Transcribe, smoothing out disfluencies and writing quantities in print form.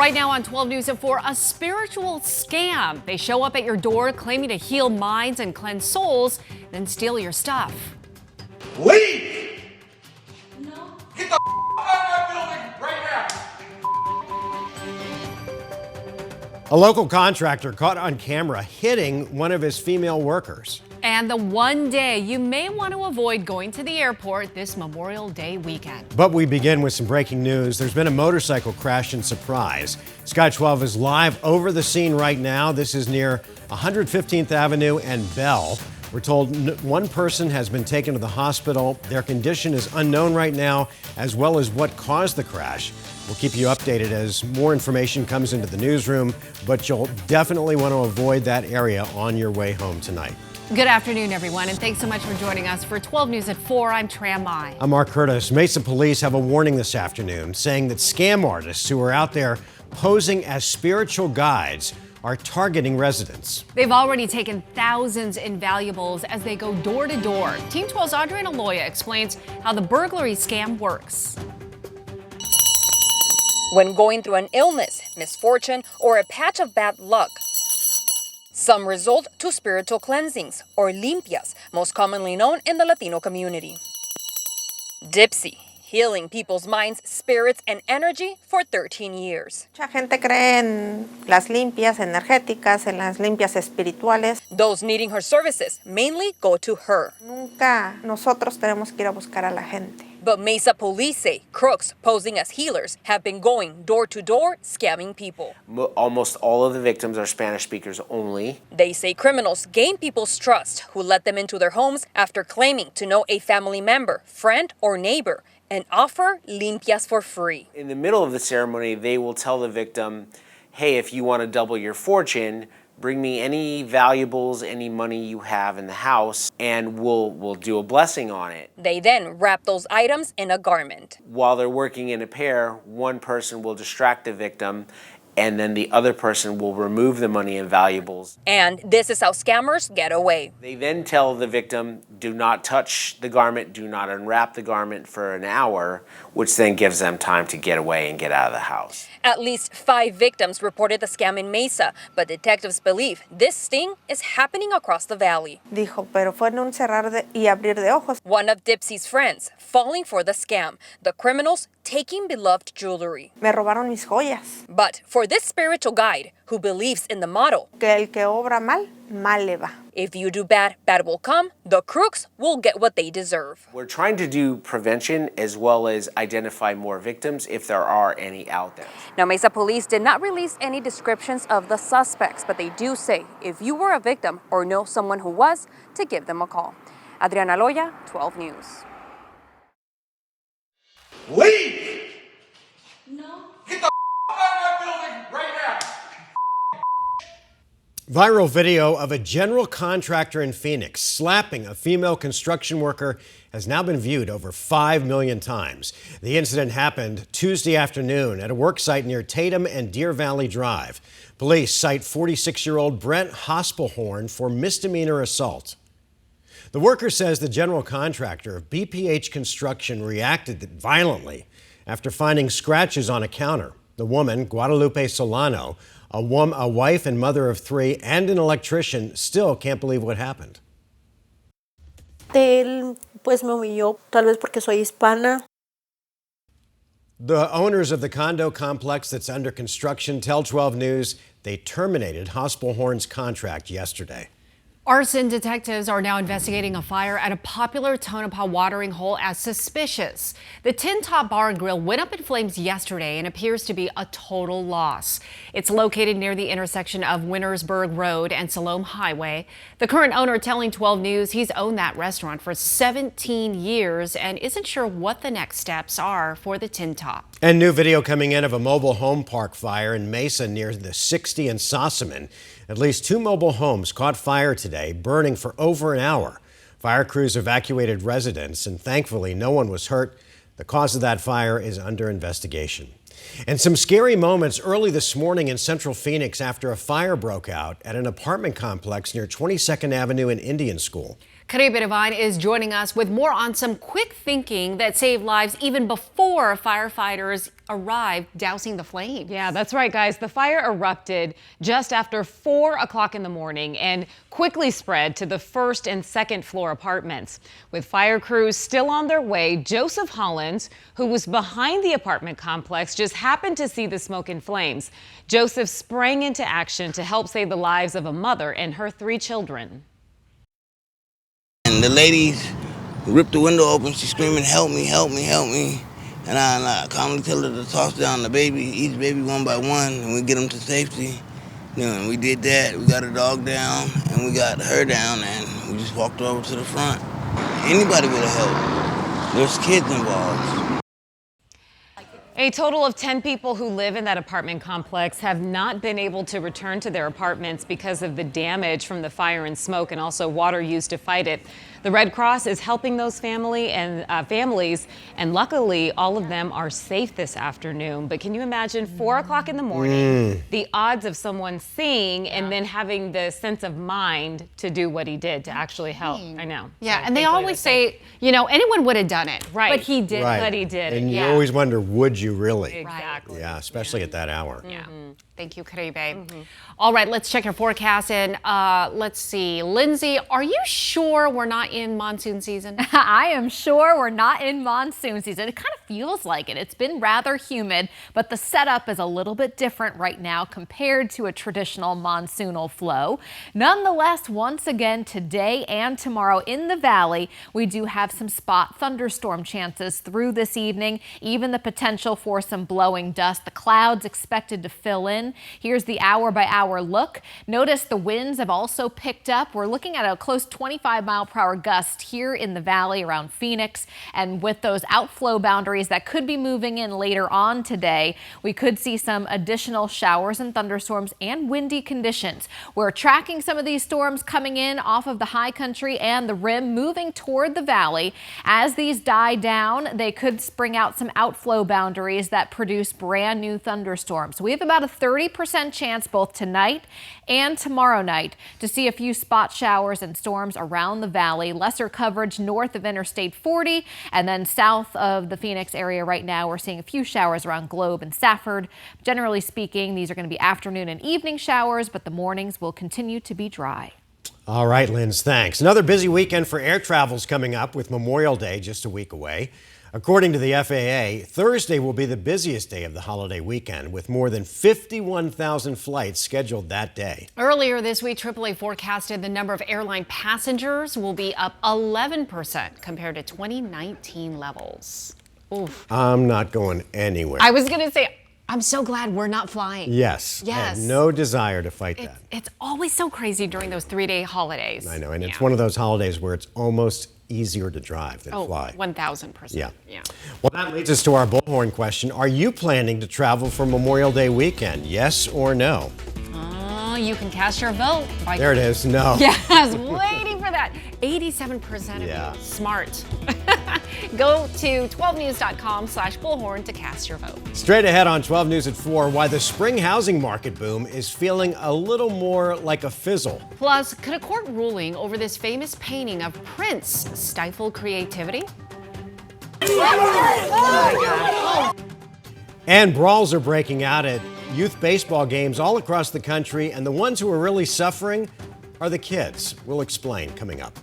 Right now on 12 News at 4, a spiritual scam. They show up at your door claiming to heal minds and cleanse souls, then steal your stuff. Leave! No. Get the out of my building right now! A local contractor caught on camera hitting one of his female workers. And the one day you may want to avoid going to the airport this Memorial Day weekend. But we begin with some breaking news. There's been a motorcycle crash in Surprise. Sky 12 is live over the scene right now. This is near 115th Avenue and Bell. We're told one person has been taken to the hospital. Their condition is unknown right now, as well as what caused the crash. We'll keep you updated as more information comes into the newsroom, but you'll definitely want to avoid that area on your way home tonight. Good afternoon, everyone, and thanks so much for joining us for 12 News at 4. I'm Tram Mai. I'm Mark Curtis. Mesa police have a warning this afternoon saying that scam artists who are out there posing as spiritual guides are targeting residents. They've already taken thousands in valuables as they go door to door. Team 12's Adriana Loya explains how the burglary scam works. When going through an illness, misfortune, or a patch of bad luck, some result to spiritual cleansings, or limpias, most commonly known in the Latino community. Dipsy, healing people's minds, spirits, and energy for 13 years. Mucha gente cree en las limpias energéticas, en las limpias espirituales. Those needing her services mainly go to her. Nunca nosotros tenemos que ir a buscar a la gente. But Mesa police say crooks posing as healers have been going door to door scamming people. Almost all of the victims are Spanish speakers only. They say criminals gain people's trust who let them into their homes after claiming to know a family member, friend, or neighbor and offer limpias for free. In the middle of the ceremony, they will tell the victim, hey, if you want to double your fortune, bring me any valuables, any money you have in the house, and we'll do a blessing on it. They then wrap those items in a garment. While they're working in a pair, one person will distract the victim, and then the other person will remove the money and valuables. And this is how scammers get away. They then tell the victim, do not touch the garment, do not unwrap the garment for an hour, which then gives them time to get away and get out of the house. At least 5 victims reported the scam in Mesa, but detectives believe this sting is happening across the valley. Dijo, pero fue en un cerrar y abrir de ojos. One of Dipsy's friends falling for the scam, the criminals taking beloved jewelry. Me robaron mis joyas. But for this spiritual guide who believes in the motto, Que el que obra mal, mal le va. if you do bad, bad will come, the crooks will get what they deserve. We're trying to do prevention as well as identify more victims if there are any out there. Now, Mesa police did not release any descriptions of the suspects, but they do say if you were a victim or know someone who was, to give them a call. Adriana Loya, 12 News. Leave! No. Get the out of my building right now! Viral video of a general contractor in Phoenix slapping a female construction worker has now been viewed over 5 million times. The incident happened Tuesday afternoon at a work site near Tatum and Deer Valley Drive. Police cite 46-year-old Brent Hospelhorn for misdemeanor assault. The worker says the general contractor of BPH Construction reacted violently after finding scratches on a counter. The woman, Guadalupe Solano, a wife and mother of 3 and an electrician, still can't believe what happened. Él pues me humilló, tal vez porque soy hispana. The owners of the condo complex that's under construction tell 12 News they terminated Hospelhorn's contract yesterday. Arson detectives are now investigating a fire at a popular Tonopah watering hole as suspicious. The Tin Top Bar and Grill went up in flames yesterday and appears to be a total loss. It's located near the intersection of Wintersburg Road and Salome Highway. The current owner telling 12 News he's owned that restaurant for 17 years and isn't sure what the next steps are for the Tin Top. And new video coming in of a mobile home park fire in Mesa near the 60 and Sossaman. At least 2 mobile homes caught fire today, burning for over an hour. Fire crews evacuated residents, and thankfully no one was hurt. The cause of that fire is under investigation. And some scary moments early this morning in central Phoenix after a fire broke out at an apartment complex near 22nd Avenue and Indian School. Caribe Divine is joining us with more on some quick thinking that saved lives even before firefighters arrived dousing the flame. Yeah, that's right, guys. The fire erupted just after 4 o'clock in the morning and quickly spread to the first and second floor apartments. With fire crews still on their way, Joseph Hollins, who was behind the apartment complex, just happened to see the smoke and flames. Joseph sprang into action to help save the lives of a mother and her 3 children. And the ladies ripped the window open. She's screaming, "Help me, help me, help me." And I calmly tell her to toss down the baby, each baby one by one, and we get them to safety. You know, and we did that. We got her dog down, and we got her down, and we just walked over to the front. Anybody would have helped. There's kids involved. A total of 10 people who live in that apartment complex have not been able to return to their apartments because of the damage from the fire and smoke and also water used to fight it. The Red Cross is helping those families, and luckily all of them are safe this afternoon. But can you imagine 4 o'clock in the morning, the odds of someone seeing and then having the sense of mind to do what he did to actually help? I know. Yeah, So and they thankfully always they're say, you know, anyone would have done it. Right. But he did. Right. But he did. And you Yeah. always wonder, would you really? Exactly. Yeah, especially at that hour. Yeah. Thank you, Caribe. All right, let's check your forecast. And let's see. Lindsay, are you sure we're not in monsoon season? I am sure we're not in monsoon season. It kind of feels like it. It's been rather humid, but the setup is a little bit different right now compared to a traditional monsoonal flow. Nonetheless, once again, today and tomorrow in the valley, we do have some spot thunderstorm chances through this evening, even the potential for some blowing dust. The clouds expected to fill in. Here's the hour-by-hour look. Notice the winds have also picked up. We're looking at a close 25-mile-per-hour gust here in the valley around Phoenix, and with those outflow boundaries that could be moving in later on today, we could see some additional showers and thunderstorms and windy conditions. We're tracking some of these storms coming in off of the high country and the rim, moving toward the valley. As these die down, they could spring out some outflow boundaries that produce brand new thunderstorms. We have about a 30% chance both tonight and tomorrow night to see a few spot showers and storms around the valley. Lesser coverage north of Interstate 40, and then south of the Phoenix area right now we're seeing a few showers around Globe and Safford. Generally speaking, these are going to be afternoon and evening showers, but the mornings will continue to be dry. All right, Linz, thanks. Another busy weekend for air travel's coming up with Memorial Day just a week away. According to the FAA, Thursday will be the busiest day of the holiday weekend, with more than 51,000 flights scheduled that day. Earlier this week, AAA forecasted the number of airline passengers will be up 11% compared to 2019 levels. Oof. I'm not going anywhere. I was going to say, I'm so glad we're not flying. Yes. I Yes. have no desire to fight that. It's always so crazy during those 3-day holidays. I know, and it's one of those holidays where it's almost easier to drive than fly. 1,000%. Yeah. Well, that leads us to our bullhorn question. Are you planning to travel for Memorial Day weekend? Yes or no? You can cast your vote. There it is. No. Yes, waiting for that. 87% of you. Smart. Go to 12news.com/bullhorn to cast your vote. Straight ahead on 12 News at 4, why the spring housing market boom is feeling a little more like a fizzle. Plus, could a court ruling over this famous painting of Prince stifle creativity? And brawls are breaking out at youth baseball games all across the country, and the ones who are really suffering are the kids. We'll explain coming up.